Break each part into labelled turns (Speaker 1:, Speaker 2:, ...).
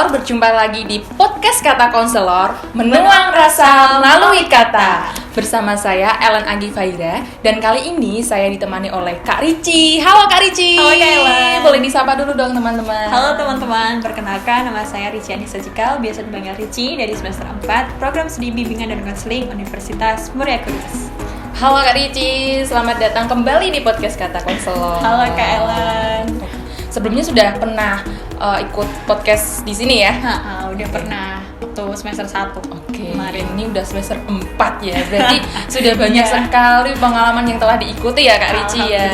Speaker 1: Konselor, berjumpa lagi di podcast Kata Konselor, menuang rasa melalui kata. Bersama saya Ellen Agi Faira, dan kali ini saya ditemani oleh Kak Rici. Halo Kak Rici.
Speaker 2: Halo Kak Ellen.
Speaker 1: Boleh disapa dulu dong teman-teman.
Speaker 2: Halo teman-teman, perkenalkan nama saya Rici Anissa Cikal, biasa dipanggil Rici, dari semester 4, Program Studi Bimbingan dan Konseling Universitas Muria Kudus.
Speaker 1: Halo Kak Rici, selamat datang kembali di podcast Kata Konselor.
Speaker 2: Halo Kak Ellen.
Speaker 1: Sebelumnya sudah pernah ikut podcast di sini ya?
Speaker 2: Udah pernah waktu semester 1
Speaker 1: kemarin. Ini udah semester 4 ya, berarti sudah banyak sekali pengalaman yang telah diikuti ya Kak Rici ya.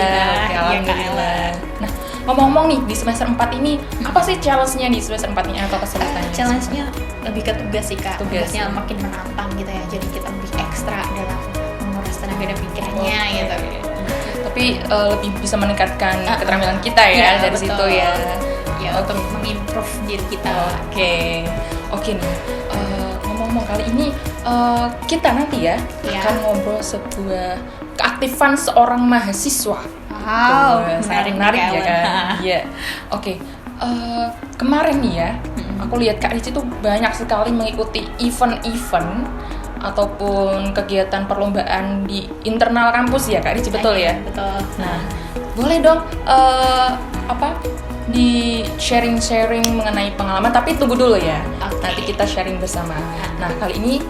Speaker 2: Alhamdulillah.
Speaker 1: Nah, ngomong-ngomong nih, di semester 4 ini apa sih challenge-nya di semester 4 ini atau kesulitannya?
Speaker 2: Challenge-nya lebih ke tugas sih Kak.
Speaker 1: Tugasnya
Speaker 2: makin menantang gitu ya, jadi kita lebih ekstra dalam menguras tenaga dan pikirannya gitu.
Speaker 1: Tapi lebih bisa meningkatkan keterampilan kita ya, dari
Speaker 2: betul.
Speaker 1: situ ya.
Speaker 2: Ya, untuk mengimprove diri kita.
Speaker 1: Oke nih. Ngomong-ngomong kali ini kita nanti ya akan ngobrol sebuah keaktifan seorang mahasiswa.
Speaker 2: Wow,
Speaker 1: menarik ya kan? Iya. Oke. Kemarin nih ya, aku lihat Kak Rici tuh banyak sekali mengikuti event-event ataupun kegiatan perlombaan di internal kampus ya Kak Rici, betul ya?
Speaker 2: Betul.
Speaker 1: Nah, boleh dong di sharing mengenai pengalaman, tapi tunggu dulu ya. Nanti kita sharing bersama. Nah, kali ini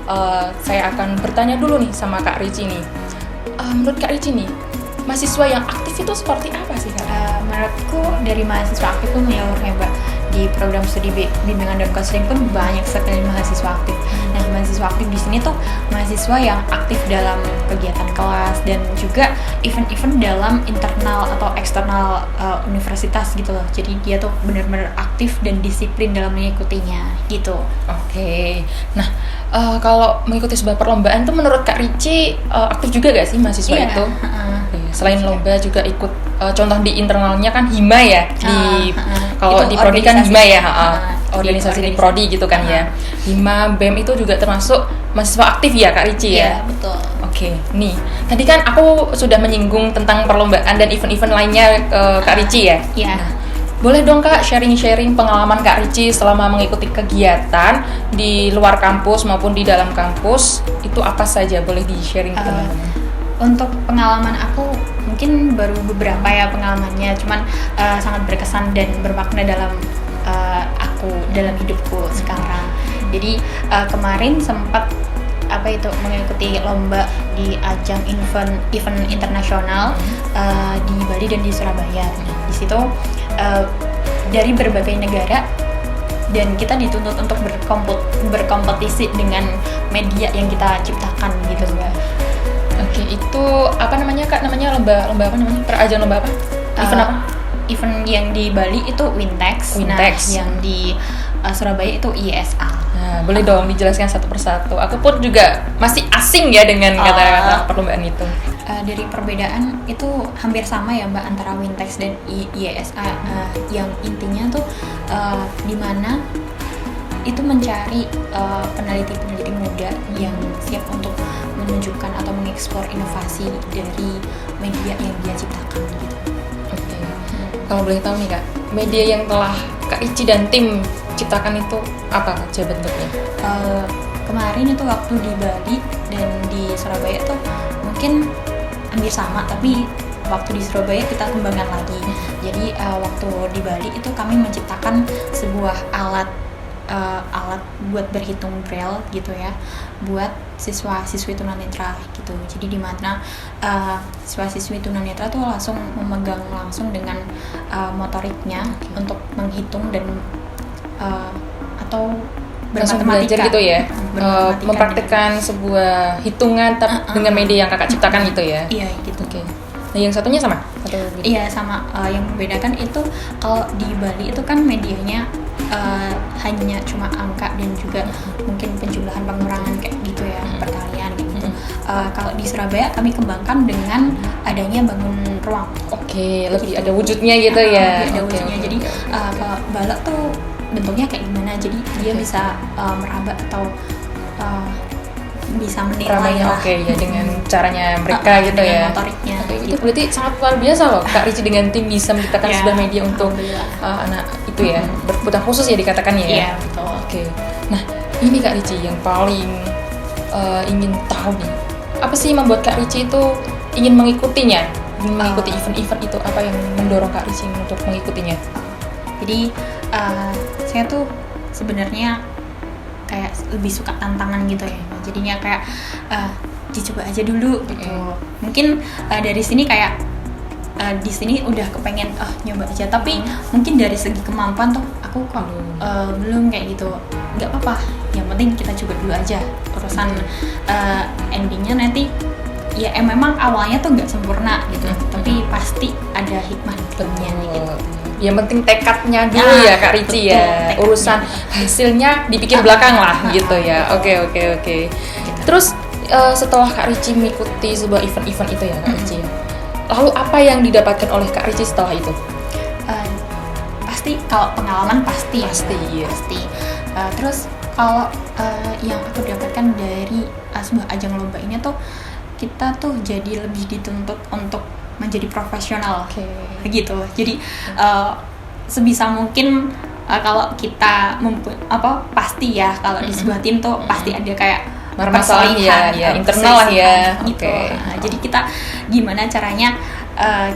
Speaker 1: saya akan bertanya dulu nih sama Kak Rici nih. Menurut Kak Rici nih, mahasiswa yang aktif itu seperti apa sih Kak?
Speaker 2: Menurutku dari mahasiswa aktif pun menyeluruh Mbak. Di program studi bimbingan dan konseling pun banyak sekali mahasiswa aktif. Nah, mahasiswa aktif di sini tuh mahasiswa yang aktif dalam kegiatan kelas dan juga event-event dalam internal atau eksternal universitas gitu loh. Jadi dia tuh benar-benar aktif dan disiplin dalam mengikutinya gitu.
Speaker 1: Oke. Nah, kalau mengikuti sebuah perlombaan tuh menurut Kak Rici aktif juga gak sih mahasiswa itu? Selain lomba juga ikut, contoh di internalnya kan HIMA ya, kalau di Prodi kan HIMA ya, organisasi di Prodi gitu kan ya. HIMA, BEM itu juga termasuk mahasiswa aktif ya Kak Rici ya?
Speaker 2: Iya, betul.
Speaker 1: Oke, nih tadi kan aku sudah menyinggung tentang perlombaan dan event-event lainnya Kak Rici ya?
Speaker 2: Iya.
Speaker 1: Nah, boleh dong Kak sharing pengalaman Kak Rici selama mengikuti kegiatan di luar kampus maupun di dalam kampus, itu apa saja, boleh di-sharing ke teman-teman?
Speaker 2: Untuk pengalaman aku mungkin baru beberapa ya pengalamannya, cuman sangat berkesan dan bermakna dalam dalam hidupku sekarang. Jadi kemarin sempat mengikuti lomba di ajang event internasional di Bali dan di Surabaya. Di situ dari berbagai negara, dan kita dituntut untuk berkompetisi dengan media yang kita ciptakan gitu Mbak.
Speaker 1: Oke, itu apa namanya Kak? Namanya lomba apa namanya? Ajang lomba apa? Event apa?
Speaker 2: Event yang di Bali itu Wintex. Nah, yang di Surabaya itu IESA.
Speaker 1: Nah, boleh dong dijelaskan satu persatu. Aku pun juga masih asing ya dengan kata-kata perlombaan itu.
Speaker 2: Dari perbedaan itu hampir sama ya Mbak antara Wintex dan IESA. Yang intinya tuh di mana itu mencari peneliti-peneliti muda yang siap untuk menunjukkan atau mengeksplor inovasi dari media yang dia ciptakan gitu.
Speaker 1: Oke. Kalau boleh tahu nih Kak, media yang telah Kak Rici dan tim ciptakan itu apa aja bentuknya?
Speaker 2: Kemarin itu waktu di Bali dan di Surabaya tuh mungkin hampir sama, tapi waktu di Surabaya kita kembangkan lagi. Jadi waktu di Bali itu kami menciptakan sebuah alat buat berhitung braille gitu ya, buat siswa-siswi tunanetra gitu. Jadi di mana siswa-siswi tunanetra tuh langsung memegang langsung dengan motoriknya untuk menghitung dan atau
Speaker 1: belajar gitu ya, mempraktikkan sebuah hitungan dengan media yang Kakak ciptakan gitu ya?
Speaker 2: Iya gitu.
Speaker 1: Oke. Nah, yang satunya sama?
Speaker 2: Iya sama. Yang membedakan itu kalau di Bali itu kan medianya hanya cuma angka dan juga mungkin penjumlahan pengurangan kayak gitu ya, perkalian gitu. Kalau di Surabaya kami kembangkan dengan adanya bangun ruang.
Speaker 1: Oke, lebih ada wujudnya gitu ya.
Speaker 2: Ada wujudnya. Jadi kalau balok tuh bentuknya kayak gimana? Jadi dia bisa meraba atau bisa menilai lah.
Speaker 1: Oke, ya dengan caranya mereka gitu ya.
Speaker 2: Motoriknya.
Speaker 1: Itu berarti sangat luar biasa loh Kak Rici dengan tim bisa menciptakan sebuah media untuk anak gitu ya, berkebutuhan khusus ya dikatakannya ya.
Speaker 2: Iya, betul.
Speaker 1: Oke. Nah, ini Kak Rici yang paling ingin tahu nih, apa sih yang membuat Kak Rici itu ingin mengikutinya, ingin mengikuti event-event itu, apa yang mendorong Kak Rici untuk mengikutinya?
Speaker 2: Jadi saya tuh sebenarnya kayak lebih suka tantangan gitu ya, jadinya kayak dicoba aja dulu gitu. Mungkin dari sini kayak di sini udah kepengen nyoba aja, tapi mungkin dari segi kemampuan tuh aku kok belum kayak gitu. Nggak apa-apa, yang penting kita coba dulu aja. Urusan endingnya nanti ya memang awalnya tuh nggak sempurna gitu, tapi pasti ada hikmahnya gitu.
Speaker 1: Yang penting tekadnya dulu ya Kak Rici ya.
Speaker 2: Tekadnya.
Speaker 1: Urusan hasilnya dipikir belakang lah gitu ya. Oke.
Speaker 2: Gitu.
Speaker 1: Terus setelah Kak Rici mengikuti sebuah event-event itu ya Kak Rici ya, lalu apa yang didapatkan oleh Kak Rici setelah itu?
Speaker 2: Pasti kalau pengalaman pasti.
Speaker 1: Ya.
Speaker 2: Terus kalau yang aku dapatkan dari sebuah ajang lomba ini tuh, kita tuh jadi lebih dituntut untuk menjadi profesional, gitu. Jadi sebisa mungkin kalau kita pasti ya kalau di sebuah tim tuh pasti ada kayak
Speaker 1: masalah ya internal lah ya.
Speaker 2: Gitu. Jadi kita gimana caranya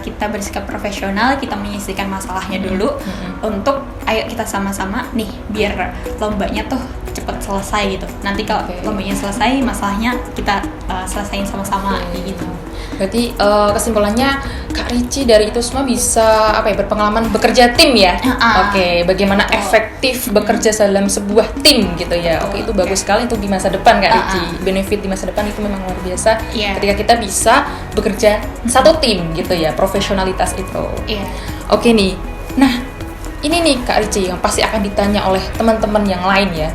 Speaker 2: kita bersikap profesional, kita menyelesaikan masalahnya dulu untuk ayo kita sama-sama nih biar lombanya tuh cepat selesai gitu. Nanti kalau lombanya selesai, masalahnya kita selesain sama-sama gitu.
Speaker 1: Berarti kesimpulannya Kak Rici dari itu semua bisa berpengalaman bekerja tim ya. Bagaimana efektif bekerja dalam sebuah tim gitu ya. Itu bagus sekali untuk di masa depan Kak Rici. Benefit di masa depan itu memang luar biasa ketika kita bisa bekerja satu tim gitu ya, profesionalitas itu. Oke nih. Nah, ini nih Kak Rici yang pasti akan ditanya oleh teman-teman yang lain ya.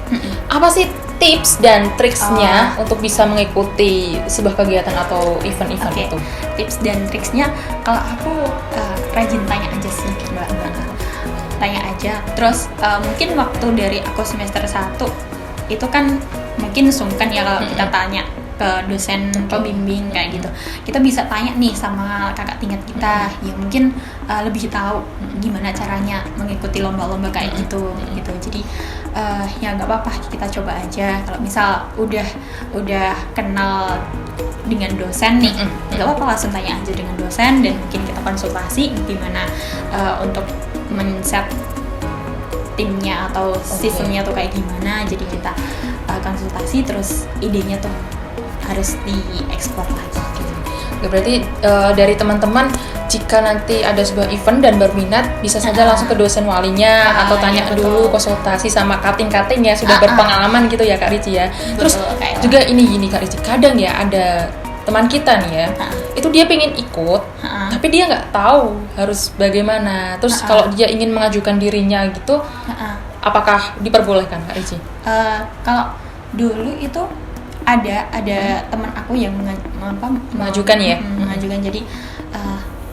Speaker 1: Apa sih tips dan triksnya untuk bisa mengikuti sebuah kegiatan atau event-event itu?
Speaker 2: Tips dan triksnya, kalau aku rajin tanya aja sih Mbak. Tanya aja. Terus mungkin waktu dari aku semester 1 itu kan mungkin sungkan ya kalau kita tanya ke dosen pembimbing kayak gitu. Kita bisa tanya nih sama kakak tingkat kita yang mungkin lebih tahu gimana caranya mengikuti lomba-lomba kayak gitu. Jadi ya nggak apa-apa, kita coba aja. Kalau misal udah kenal dengan dosen nih, nggak apa-apa, langsung tanya aja dengan dosen dan mungkin kita konsultasi gimana untuk men-set timnya atau sistemnya tuh kayak gimana. Jadi kita konsultasi, terus idenya tuh harus dieksplor lagi gitu.
Speaker 1: Berarti dari teman-teman jika nanti ada sebuah event dan berminat bisa saja langsung ke dosen walinya atau tanya dulu, konsultasi sama kating-kating ya sudah berpengalaman gitu ya Kak Rici ya. Terus juga ini Kak Rici, kadang ya ada teman kita nih ya, itu dia pengen ikut tapi dia nggak tahu harus bagaimana. Terus kalau dia ingin mengajukan dirinya gitu, apakah diperbolehkan Kak Rici?
Speaker 2: Kalau dulu itu ada teman aku yang mengajukan mengajukan. Jadi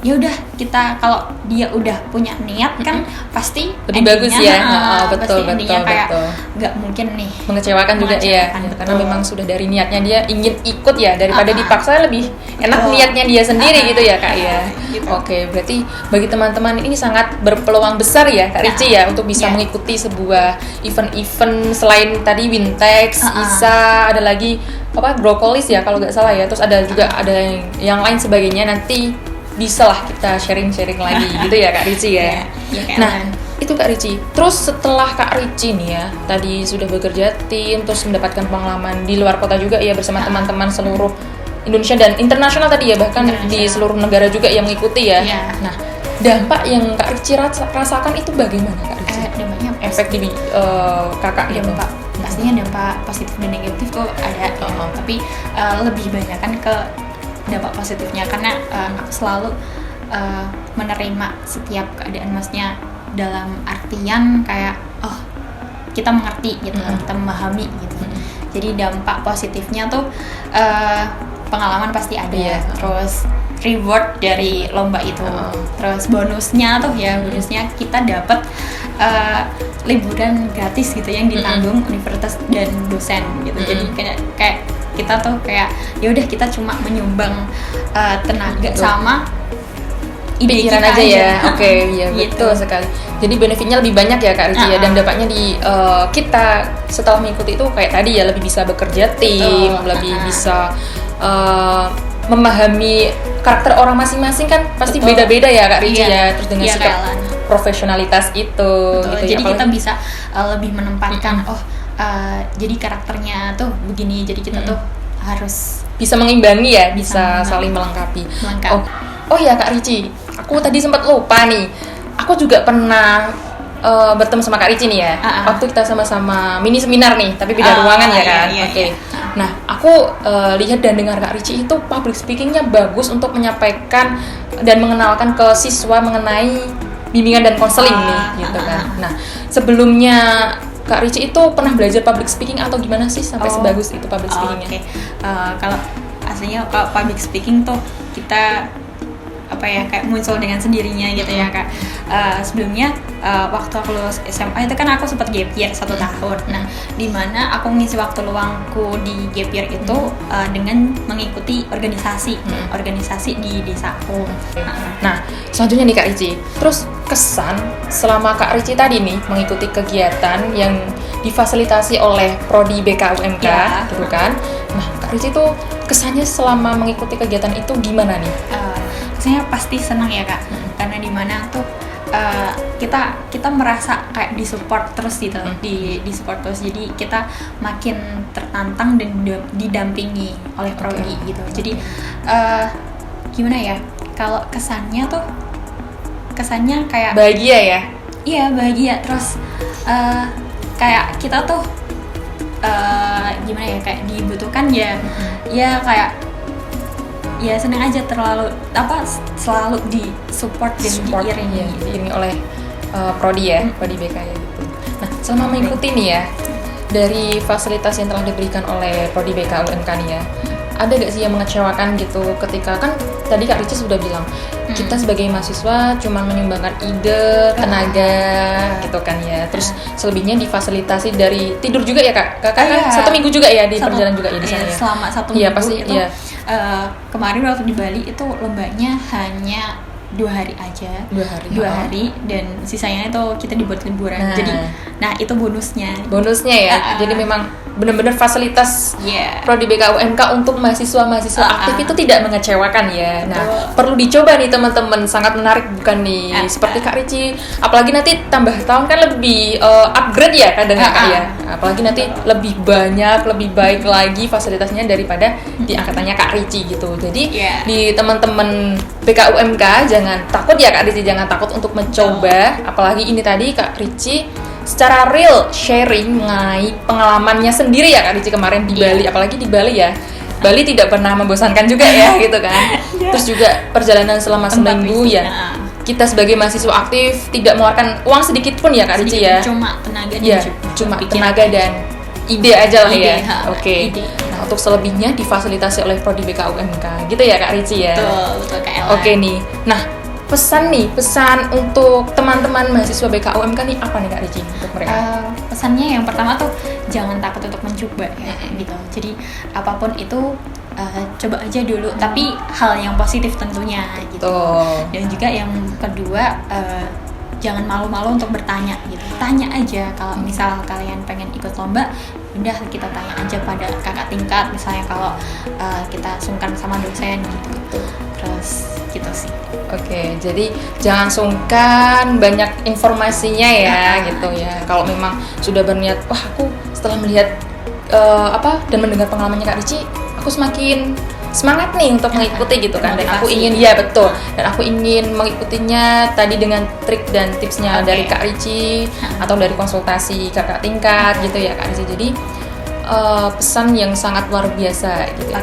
Speaker 2: ya udah, kita kalau dia udah punya niat kan pasti
Speaker 1: lebih bagus ya. Betul
Speaker 2: kayak nggak mungkin nih
Speaker 1: mengecewakan juga ya, karena memang sudah dari niatnya dia ingin ikut ya, daripada dipaksa lebih enak niatnya dia sendiri gitu ya Kak ya. Gitu. Oke, berarti bagi teman-teman ini sangat berpeluang besar ya Kak Rici ya untuk bisa mengikuti sebuah event-event selain tadi Wintex, ISA, ada lagi Brokolis ya kalau nggak salah ya. Terus ada juga ada yang lain sebagainya, nanti bisa lah kita sharing-sharing lagi gitu ya Kak Rici ya. Nah, itu Kak Rici. Terus setelah Kak Rici nih ya, tadi sudah bekerja tim, terus mendapatkan pengalaman di luar kota juga ya bersama teman-teman seluruh Indonesia dan internasional tadi ya, bahkan di seluruh negara juga yang mengikuti ya. Nah, dampak yang Kak Rici rasakan itu bagaimana Kak Rici?
Speaker 2: Dampaknya
Speaker 1: efek di kakak gitu.
Speaker 2: Pastinya dampak positif dan negatif tuh ada, tapi lebih banyak kan ke dampak positifnya, karena aku selalu menerima setiap keadaan, maksudnya dalam artian kayak kita mengerti gitu, kita memahami gitu. Jadi dampak positifnya tuh pengalaman pasti ada, terus reward dari lomba itu, terus bonusnya kita dapat liburan gratis gitu yang ditanggung universitas dan dosen gitu. Jadi kayak kita tuh kayak ya udah, kita cuma menyumbang tenaga sama ide
Speaker 1: pikiran
Speaker 2: kita
Speaker 1: aja ya. Oke, iya
Speaker 2: Gitu.
Speaker 1: betul sekali. Jadi benefitnya lebih banyak ya Kak Rici ya, dan dampaknya di kita setelah mengikuti itu kayak tadi ya, lebih bisa bekerja tim, lebih bisa memahami karakter orang masing-masing kan pasti beda-beda ya Kak Rici ya, terus dengan sikap profesionalitas itu gitu
Speaker 2: jadi
Speaker 1: ya.
Speaker 2: kita bisa lebih menempatkan jadi karakternya tuh begini, jadi kita tuh harus
Speaker 1: bisa mengimbangi ya, bisa saling melengkapi. Oh ya Kak Rici, aku tadi sempat lupa nih, aku juga pernah bertemu sama Kak Rici nih ya, waktu kita sama-sama mini seminar nih, tapi beda ruangan ya kan. Oke. Nah, aku lihat dan dengar Kak Rici itu public speakingnya bagus untuk menyampaikan dan mengenalkan ke siswa mengenai bimbingan dan konseling nih, gitu kan. Nah, sebelumnya Kak Rici itu pernah belajar public speaking atau gimana sih sampai sebagus itu public speakingnya?
Speaker 2: Kalau aslinya kalau public speaking tuh kita kayak muncul dengan sendirinya gitu ya Kak. Sebelumnya waktu aku lulus SMA itu kan aku sempat gap year 1 tahun. Nah, dimana aku mengisi waktu luangku di gap year itu dengan mengikuti organisasi di desaku.
Speaker 1: Nah, selanjutnya nih Kak Rici, terus kesan selama Kak Rici tadi nih mengikuti kegiatan yang difasilitasi oleh Prodi BKUMK gitu kan. Nah, Kak Rici tuh kesannya selama mengikuti kegiatan itu gimana nih?
Speaker 2: Saya pasti senang ya Kak, karena di mana tuh kita merasa kayak disupport terus gitu, di support terus, jadi kita makin tertantang dan didampingi oleh prodi gitu. Jadi gimana ya, kalau kesannya kayak
Speaker 1: bahagia ya?
Speaker 2: Iya, bahagia. Terus kayak kita tuh gimana ya, kayak dibutuhkan ya kayak ya senang aja, selalu di support dan
Speaker 1: diiringi oleh prodi ya, prodi BK ya gitu. Nah, selama mengikuti nih ya, dari fasilitas yang telah diberikan oleh prodi BK UMK nih ya, ada gak sih yang mengecewakan gitu ketika, kan tadi Kak Rici sudah bilang kita sebagai mahasiswa cuma menyumbangkan ide, tenaga gitu kan ya, terus selebihnya difasilitasi dari tidur juga ya Kak? Kakak kan 1 minggu juga ya di perjalanan juga ya di sana ya?
Speaker 2: Selama 1 minggu
Speaker 1: iya, pasti,
Speaker 2: itu kemarin waktu di Bali itu lombanya hanya 2 hari aja, 2 hari dan sisanya itu kita dibuat liburan. Jadi itu bonusnya
Speaker 1: ya. Jadi memang benar-benar fasilitas prodi BKUMK untuk mahasiswa aktif itu tidak mengecewakan ya. Nah, perlu dicoba nih teman-teman, sangat menarik bukan nih? Seperti Kak Rici, apalagi nanti tambah tahun kan lebih upgrade ya kadang Kak ya. Apalagi nanti lebih banyak, lebih baik lagi fasilitasnya daripada di angkatannya Kak Rici gitu. Jadi di teman-teman BKUMK jangan takut ya Kak Rici, jangan takut untuk mencoba. Apalagi ini tadi Kak Rici secara real sharing mengenai pengalamannya sendiri ya Kak Rici kemarin di Bali, apalagi di Bali ya. Bali tidak pernah membosankan juga ya gitu kan. Terus juga perjalanan selama seminggu ya. Kita sebagai mahasiswa aktif tidak mengeluarkan uang sedikit pun ya Kak Rici ya.
Speaker 2: Cuma tenaga dan
Speaker 1: cuma tenaga dan ide aja lah ya. Oke. Nah, untuk selebihnya difasilitasi oleh prodi BKUMK gitu ya Kak Rici ya.
Speaker 2: Betul Kak Ella.
Speaker 1: Oke nih. Nah, pesan untuk teman-teman mahasiswa BKUMK nih apa nih Kak Rici untuk mereka?
Speaker 2: Pesannya yang pertama tuh jangan takut untuk mencoba ya gitu. Jadi apapun itu coba aja dulu, tapi hal yang positif tentunya gitu. Dan juga yang kedua jangan malu-malu untuk bertanya gitu. Tanya aja kalau misal kalian pengen ikut lomba, udah kita tanya aja pada kakak tingkat misalnya, kalau kita sungkan sama dosen gitu. Terus gitu sih.
Speaker 1: Oke, jadi jangan sungkan, banyak informasinya ya gitu ya. Kalau memang sudah berniat, wah aku setelah melihat dan mendengar pengalamannya Kak Rici, aku semakin semangat nih untuk mengikuti gitu kan. Dan aku ingin, dan aku ingin mengikutinya tadi dengan trik dan tipsnya dari Kak Rici atau dari konsultasi kakak tingkat gitu ya Kak Rici. Jadi pesan yang sangat luar biasa gitu.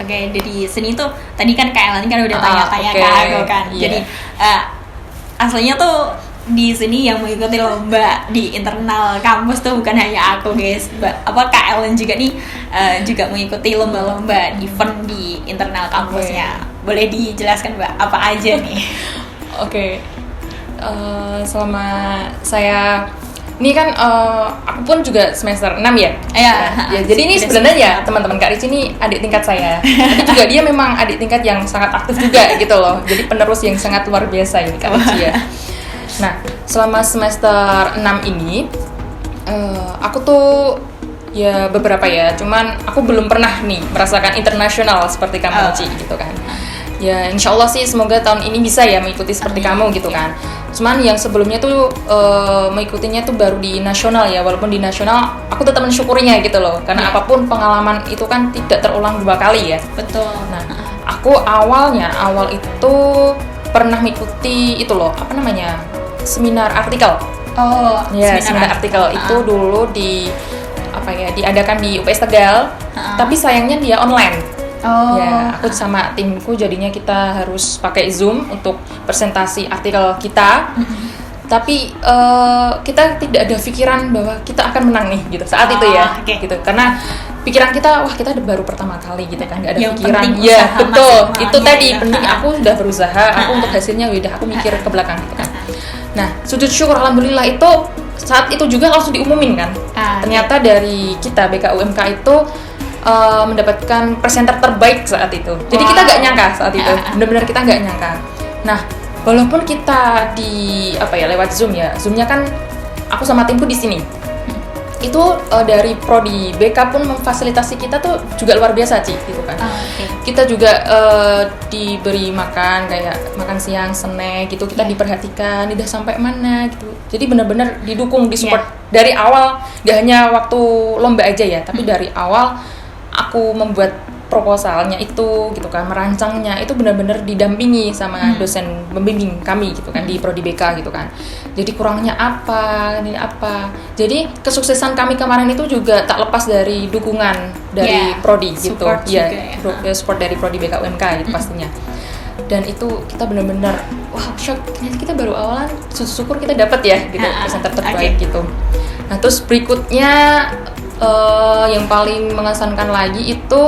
Speaker 2: Oke, dari sini tuh tadi kan Kak Ellen kan udah tanya-tanya ke aku kan. Jadi aslinya tuh di sini yang mengikuti lomba di internal kampus tuh bukan hanya aku guys, Kak Ellen juga nih juga mengikuti lomba-lomba event di internal kampusnya. Boleh dijelaskan Mbak apa aja nih?
Speaker 1: Selama saya Ini kan aku pun juga semester 6 ya.
Speaker 2: Iya.
Speaker 1: Jadi ini sebenarnya ya teman-teman Kak Rici ini adik tingkat saya. Tapi juga dia memang adik tingkat yang sangat aktif juga gitu loh. Jadi penerus yang sangat luar biasa ini Kak Rici ya. Nah, selama semester 6 ini aku tuh ya beberapa ya, cuman aku belum pernah nih merasakan internasional seperti kamu Ci gitu kan. Ya insya Allah sih semoga tahun ini bisa ya mengikuti seperti kamu gitu kan. Cuman yang sebelumnya tuh mengikutinya tuh baru di nasional ya, walaupun di nasional aku tetap mensyukurinya gitu loh, karena apapun pengalaman itu kan tidak terulang 2 kali ya.
Speaker 2: Betul.
Speaker 1: Nah aku awal itu pernah mengikuti itu loh, apa namanya, seminar artikel.
Speaker 2: Oh
Speaker 1: ya, seminar artikel itu dulu di apa ya, diadakan di UPS Tegal, tapi sayangnya dia online. Ya, aku sama timku jadinya kita harus pakai Zoom untuk presentasi artikel kita. Tapi kita tidak ada pikiran bahwa kita akan menang nih gitu saat itu ya, gitu. Karena pikiran kita, wah kita baru pertama kali gitu kan, nggak ada yang pikiran. Ya betul, itu tadi ya. Penting aku sudah berusaha, aku untuk hasilnya udah aku mikir ke belakang gitu kan. Nah, sujud syukur alhamdulillah itu saat itu juga langsung diumumin kan. Ternyata dari kita BKUMK itu mendapatkan presenter terbaik saat itu. Jadi kita nggak nyangka saat itu, benar-benar kita nggak nyangka. Nah, walaupun kita di lewat Zoom ya, Zoomnya kan aku sama timku di sini. Itu dari prodi BK pun memfasilitasi kita tuh juga luar biasa Ci, gitu kan. Kita juga diberi makan kayak makan siang, snack gitu, kita diperhatikan, udah sampai mana gitu. Jadi benar-benar didukung, disupport dari awal, gak hanya waktu lomba aja ya, tapi dari awal aku membuat proposalnya itu gitu kan, merancangnya itu benar-benar didampingi sama dosen pembimbing kami gitu kan di prodi BK gitu kan. Jadi kurangnya apa, ini apa. Jadi kesuksesan kami kemarin itu juga tak lepas dari dukungan dari prodi gitu. Support dari prodi BK UMK gitu pastinya. Dan itu kita benar-benar wah shock, ternyata kita baru awalan, syukur kita dapat ya gitu presenter terbaik gitu. Nah, terus berikutnya yang paling mengesankan lagi itu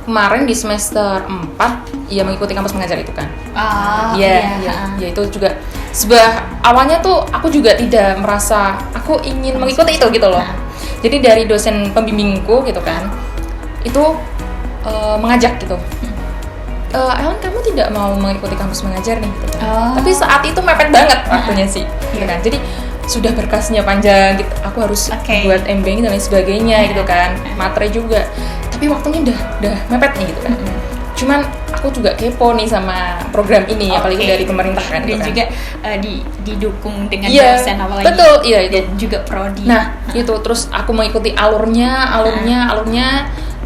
Speaker 1: kemarin di semester 4 ya mengikuti kampus mengajar itu kan. Ya itu juga sebuah awalnya tuh aku juga tidak merasa aku ingin mengikuti itu gitu loh. Jadi dari dosen pembimbingku gitu kan itu mengajak gitu. Ellen kamu tidak mau mengikuti kampus mengajar nih gitu kan. Tapi saat itu mepet banget waktunya sih gitu kan. Jadi sudah berkasnya panjang gitu, aku harus buat MBA dan lain sebagainya gitu kan, materi juga, tapi waktunya udah mepet nih gitu kan. Cuman aku juga kepo nih sama program ini, apalagi dari pemerintah kan
Speaker 2: dan
Speaker 1: gitu
Speaker 2: juga didukung dengan dosen apalagi.
Speaker 1: Betul, iya itu.
Speaker 2: Dan juga prodi.
Speaker 1: Nah itu terus aku mengikuti alurnya,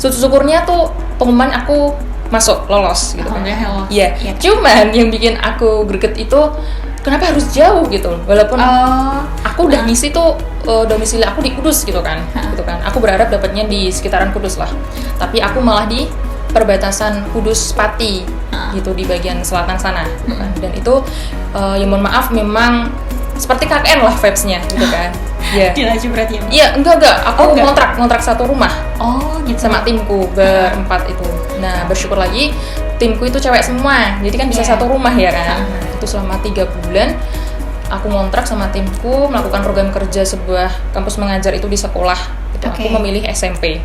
Speaker 1: syukurnya tuh pengumuman aku masuk lolos gitu kan. Iya. Cuman yang bikin aku greget itu kenapa harus jauh gitu, walaupun aku udah ngisi tuh domisili aku di Kudus gitu kan. Aku berharap dapatnya di sekitaran Kudus lah, tapi aku malah di perbatasan Kudus Pati gitu, di bagian selatan sana gitu kan. Dan itu ya mohon maaf memang seperti KKN lah vibes-nya gitu kan.
Speaker 2: Di laju berarti ya?
Speaker 1: Iya, enggak. Aku ngontrak satu rumah. Gitu. Sama timku berempat itu. Nah, bersyukur lagi timku itu cewek semua. Jadi kan bisa satu rumah ya kan. Itu selama 3 bulan aku ngontrak sama timku melakukan program kerja sebuah kampus mengajar itu di sekolah. Gitu. Aku memilih SMP.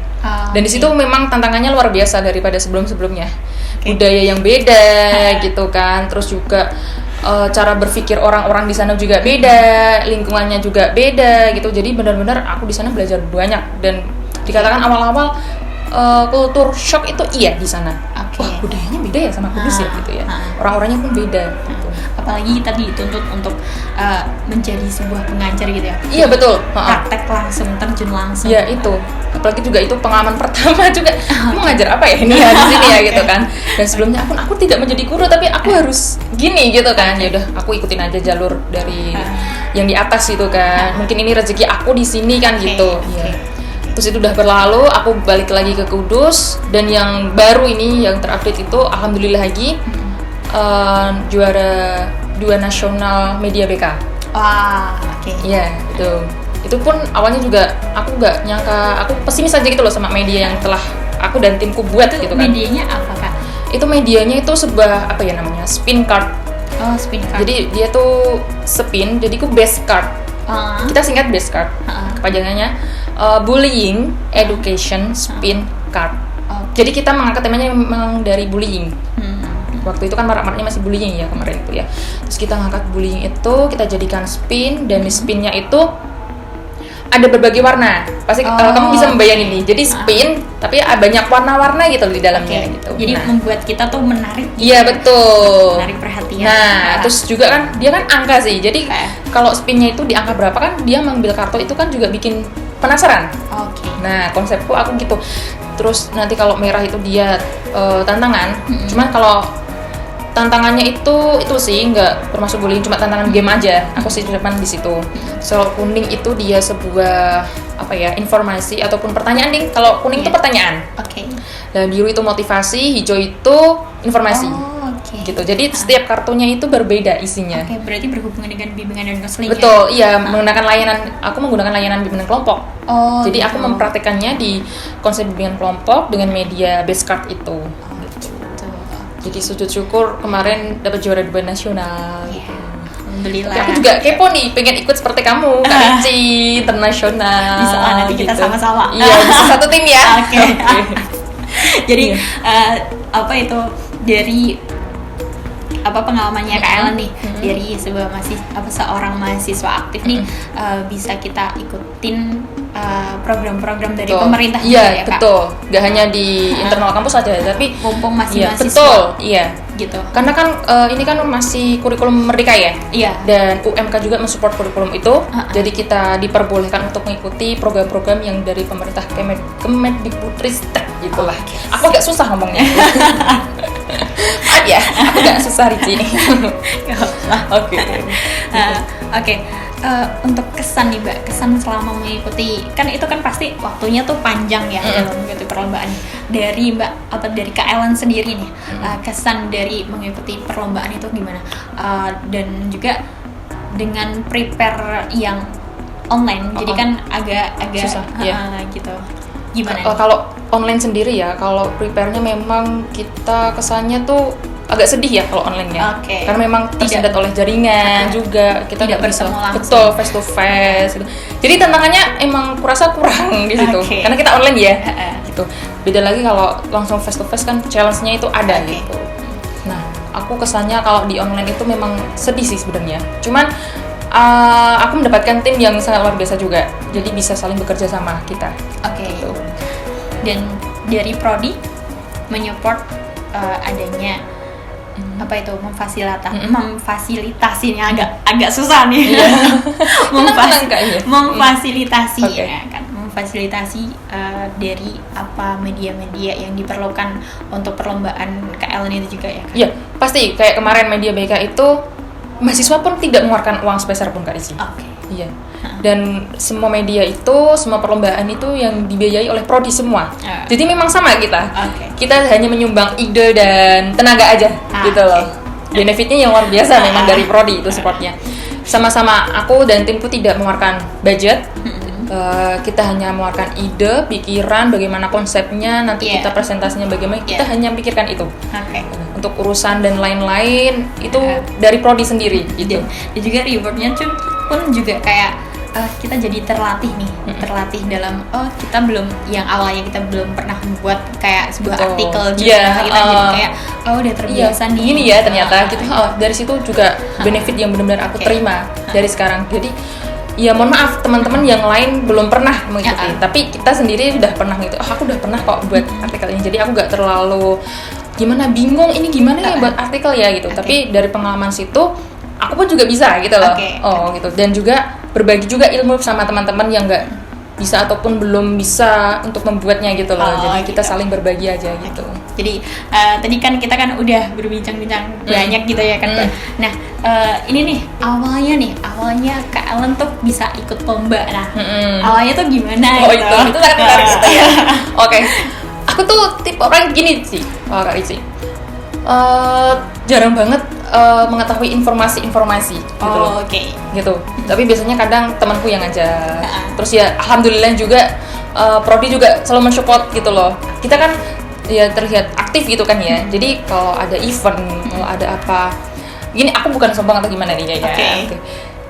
Speaker 1: Dan di situ memang tantangannya luar biasa daripada sebelum-sebelumnya. Budaya yang beda gitu kan. Terus juga cara berpikir orang-orang di sana juga beda, lingkungannya juga beda gitu. Jadi benar-benar aku di sana belajar banyak dan dikatakan awal-awal kultur shock itu iya di sana. Wah, budayanya beda ya sama Kudus ya gitu ya. Orang-orangnya pun beda gitu.
Speaker 2: Apalagi kita dituntut untuk menjadi sebuah pengajar gitu ya.
Speaker 1: Iya betul.
Speaker 2: Praktek langsung, terjun langsung.
Speaker 1: Ya itu. Apalagi juga itu pengalaman pertama juga. Mau ngajar apa ya ini ya di sini ya gitu kan. Dan sebelumnya aku tidak menjadi guru tapi aku harus gini gitu kan. Ya udah aku ikutin aja jalur dari yang di atas itu kan. Mungkin ini rezeki aku di sini kan gitu. Terus itu udah berlalu, aku balik lagi ke Kudus dan yang baru ini yang terupdate itu alhamdulillah lagi juara 2 nasional media BK. Iya, itu pun awalnya juga aku nggak nyangka, aku pesimis aja gitu loh sama media yang telah aku dan timku buat
Speaker 2: itu
Speaker 1: gitu kan.
Speaker 2: Medianya apa Kak?
Speaker 1: Itu medianya itu sebuah spin card.
Speaker 2: Spin card.
Speaker 1: Jadi dia tuh spin, jadi aku base card. Kita singkat Beskart. Kepanjangannya Bullying Education Spin Card. Jadi kita mengangkat temanya memang dari bullying. Waktu itu kan marak-maraknya masih bullying ya kemarin itu ya. Terus kita ngangkat bullying itu, kita jadikan spin, dan di spinnya itu ada berbagai warna. Pasti kamu bisa membayangin nih. Jadi spin tapi banyak warna-warna gitu di dalamnya gitu.
Speaker 2: Jadi membuat kita tuh menarik.
Speaker 1: Iya, betul.
Speaker 2: Menarik perhatian.
Speaker 1: Nah, terus juga kan dia kan angka sih. Jadi kalau spinnya itu di angka berapa kan dia mengambil kartu itu kan juga bikin penasaran. Nah, konsepku aku gitu. Terus nanti kalau merah itu dia tantangan. Cuman kalau tantangannya itu sih nggak termasuk bullying, cuma tantangan game aja. Aku sih depan di situ. Kalau kuning itu dia sebuah informasi ataupun pertanyaan nih. Kalau kuning itu pertanyaan. Dan biru itu motivasi, hijau itu informasi. Gitu. Jadi setiap kartunya itu berbeda isinya.
Speaker 2: Berarti berhubungan dengan bimbingan dan konseling.
Speaker 1: Betul, iya. Aku menggunakan layanan bimbingan kelompok. Jadi aku mempraktekannya di konsep bimbingan kelompok dengan media Beskart itu. Jadi sujud syukur kemarin dapat juara 2 nasional.
Speaker 2: Alhamdulillah.
Speaker 1: Tapi aku juga kepo nih, pengen ikut seperti kamu, Kak Rici, internasional.
Speaker 2: Bisa lah nanti kita sama-sama.
Speaker 1: Iya, bisa satu tim ya.
Speaker 2: Jadi itu dari pengalamannya Kak Ellen nih, dari seorang mahasiswa aktif nih, bisa kita ikutin program-program dari pemerintah juga ya Kak?
Speaker 1: Betul, gak hanya di internal kampus aja, tapi
Speaker 2: mumpung masih mahasiswa.
Speaker 1: Betul, iya
Speaker 2: gitu.
Speaker 1: Karena kan ini kan masih kurikulum merdeka ya.
Speaker 2: Iya.
Speaker 1: Dan UMK juga mensupport kurikulum itu. Jadi kita diperbolehkan untuk mengikuti program-program yang dari pemerintah Kemendikbudristek gitulah. Aku agak susah ngomongnya. Maaf ya, aku agak susah Rici. Oke.
Speaker 2: Untuk kesan nih Mbak, kesan selama mengikuti, kan itu kan pasti waktunya tuh panjang ya dalam mengikuti perlombaan. Dari Mbak dari Kak Ellen sendiri nih, kesan dari mengikuti perlombaan itu gimana? Dan juga dengan prepare yang online, jadi kan agak susah gitu. Gimana?
Speaker 1: Kalau online sendiri ya, kalau prepare-nya memang kita kesannya tuh agak sedih ya kalau online ya. Karena memang tersendat oleh jaringan juga, kita
Speaker 2: tidak bertemu langsung.
Speaker 1: Betul, face to face gitu. Jadi tantangannya emang kurasa kurang di situ. Karena kita online ya. Gitu. Beda lagi kalau langsung face to face kan challenge-nya itu ada gitu. Nah, aku kesannya kalau di online itu memang sedih sih sebenarnya. Cuman aku mendapatkan tim yang sangat luar biasa juga. Jadi bisa saling bekerja sama kita. Gitu.
Speaker 2: Dan dari Prodi menyupport adanya memfasilitasinya agak susah nih. Memfasilitasi ya kan, memfasilitasi dari media-media yang diperlukan untuk perlombaan KL itu juga ya kan?
Speaker 1: Iya, pasti kayak kemarin media BK itu mahasiswa pun tidak mengeluarkan uang sepeser pun Kak Rici. Iya. Dan semua media itu, semua perlombaan itu yang dibiayai oleh prodi semua. Jadi memang sama kita. Kita hanya menyumbang ide dan tenaga aja gitu loh. Benefitnya yang luar biasa memang dari prodi itu supportnya. Sama-sama aku dan timku tidak mengeluarkan budget. Kita hanya mengeluarkan ide, pikiran, bagaimana konsepnya, nanti kita presentasinya bagaimana, kita hanya pikirkan itu. Untuk urusan dan lain-lain itu dari prodi sendiri gitu.
Speaker 2: Dan juga rewardnya pun juga kayak kita jadi terlatih dalam kita belum, yang awalnya kita belum pernah membuat kayak sebuah artikel juga, kita jadi kayak udah terbiasa nih
Speaker 1: ini ya ternyata gitu. Dari situ juga benefit yang benar-benar aku terima dari sekarang. Jadi ya mohon maaf teman-teman yang lain belum pernah mengikuti, tapi kita sendiri udah pernah gitu. Aku udah pernah kok buat artikel ini, jadi aku gak terlalu bingung ini gimana ya buat artikel ya gitu. Tapi dari pengalaman situ aku pun juga bisa gitu loh. Gitu. Dan juga berbagi juga ilmu sama teman-teman yang nggak bisa ataupun belum bisa untuk membuatnya gitu loh. Jadi kita saling berbagi aja gitu.
Speaker 2: Jadi tadi kan kita kan udah berbincang-bincang banyak gitu ya kan. Nah ini nih awalnya Kak Ellen tuh bisa ikut lomba. Nah awalnya tuh gimana gitu?
Speaker 1: Itu sangat menarik gitu ya. Aku tuh tipe orang gini sih, Kak Rici. Jarang banget mengetahui informasi-informasi gitu loh. Gitu. Tapi biasanya kadang temanku yang ngajak. Terus ya alhamdulillah juga prodi juga selalu mensupport gitu loh. Kita kan ya terlihat aktif gitu kan ya. Jadi kalau ada event, kalau ada apa, gini aku bukan sombong atau gimana nih ya.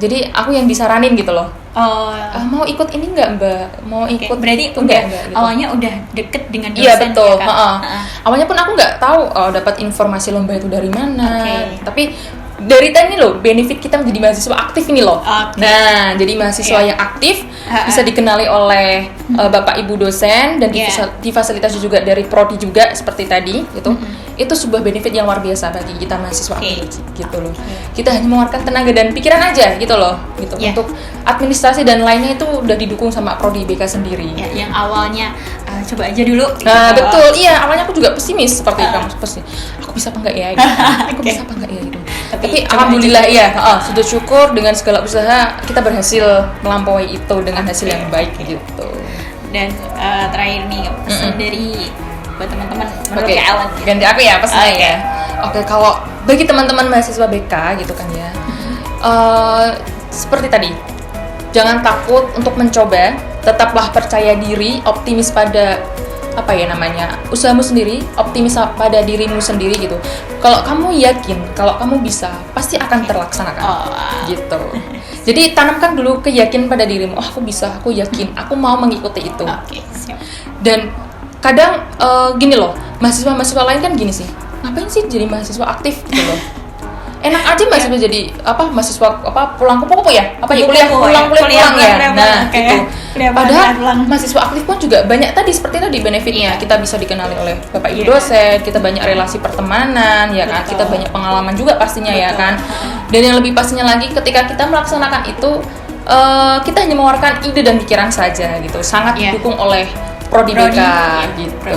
Speaker 1: Jadi aku yang disaranin gitu loh.
Speaker 2: Oh.
Speaker 1: Mau ikut ini nggak Mbak? Mau ikut
Speaker 2: berarti
Speaker 1: itu
Speaker 2: udah
Speaker 1: nggak, gitu.
Speaker 2: awalnya udah deket dengan dosen.
Speaker 1: Iya betul.
Speaker 2: Ya, kan?
Speaker 1: Awalnya pun aku nggak tahu dapat informasi lomba itu dari mana.
Speaker 2: Okay.
Speaker 1: Tapi dari tadi loh benefit kita menjadi mahasiswa aktif ini loh.
Speaker 2: Okay.
Speaker 1: Nah, jadi mahasiswa yang aktif bisa dikenali oleh Bapak Ibu dosen dan difasilitasi juga dari prodi juga seperti tadi gitu. Itu sebuah benefit yang luar biasa bagi kita mahasiswa aktif gitu loh. Kita hanya mengeluarkan tenaga dan pikiran aja gitu loh. Gitu. Untuk administrasi dan lainnya itu udah didukung sama prodi BK sendiri.
Speaker 2: Ya, yang awalnya coba aja dulu.
Speaker 1: Nah, betul. Iya, awalnya aku juga pesimis seperti kamu pasti. Aku bisa apa enggak ya? Gitu. Aku bisa apa enggak ya gitu. Tapi alhamdulillah sudah syukur dengan segala usaha kita berhasil melampaui itu dengan hasil yang baik gitu.
Speaker 2: Dan terakhir nih pesan dari buat teman-teman menurut Kak Ellen.
Speaker 1: Ganti aku ya pesannya ya. Oke, kalau bagi teman-teman mahasiswa BK gitu kan ya. Seperti tadi, jangan takut untuk mencoba, tetaplah percaya diri, optimis pada usahamu sendiri, optimis pada dirimu sendiri gitu. Kalau kamu yakin, kalau kamu bisa, pasti akan terlaksanakan. Gitu. Jadi tanamkan dulu keyakinan pada dirimu. Aku bisa, aku yakin, aku mau mengikuti itu.
Speaker 2: Siap.
Speaker 1: Dan kadang gini loh, mahasiswa lain kan gini sih. Ngapain sih jadi mahasiswa aktif gitu loh? Enak aja mahasiswa jadi mahasiswa pulang kupu ya? Kuliah pulang ya. Nah, gitu. Padahal mahasiswa aktif pun juga banyak tadi seperti tadi benefitnya. Kita bisa dikenali oleh Bapak Ibu dosen, kita banyak relasi pertemanan ya kan. Kita banyak pengalaman juga pastinya ya kan. Dan yang lebih pastinya lagi ketika kita melaksanakan itu kita hanya mengeluarkan ide dan pikiran saja gitu. Sangat didukung oleh prodi BK gitu.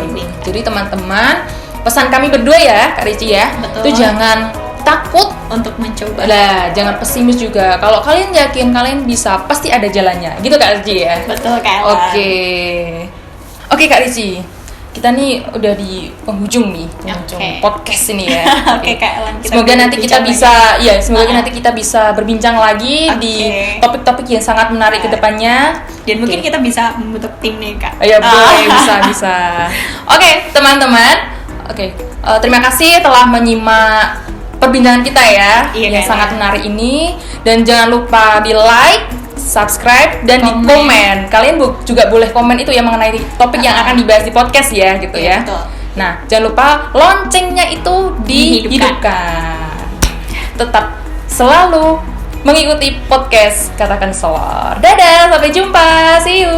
Speaker 1: Jadi teman-teman, pesan kami berdua ya, Kak Rici ya. Itu jangan takut
Speaker 2: untuk mencoba
Speaker 1: lah, jangan pesimis juga. Kalau kalian yakin kalian bisa, pasti ada jalannya. Gitu Kak Rici ya.
Speaker 2: Betul Kak Ellen.
Speaker 1: Oke Kak Rici, kita nih udah di penghujung nih podcast ini ya.
Speaker 2: Kak Ellen.
Speaker 1: Semoga nanti kita bisa nanti kita bisa berbincang lagi di topik-topik yang sangat menarik ke depannya.
Speaker 2: Dan mungkin kita bisa membentuk tim nih Kak.
Speaker 1: Iya boleh, bisa. Oke, teman-teman. Terima kasih telah menyimak perbincangan kita ya, yang sangat menarik ini. Dan jangan lupa di like, subscribe, dan di komen. Kalian juga boleh komen itu ya mengenai topik yang akan dibahas di podcast ya gitu ya.
Speaker 2: Betul.
Speaker 1: Nah, jangan lupa loncengnya itu dihidupkan. Tetap selalu mengikuti podcast Katakan Solar. Dadah, sampai jumpa, see you.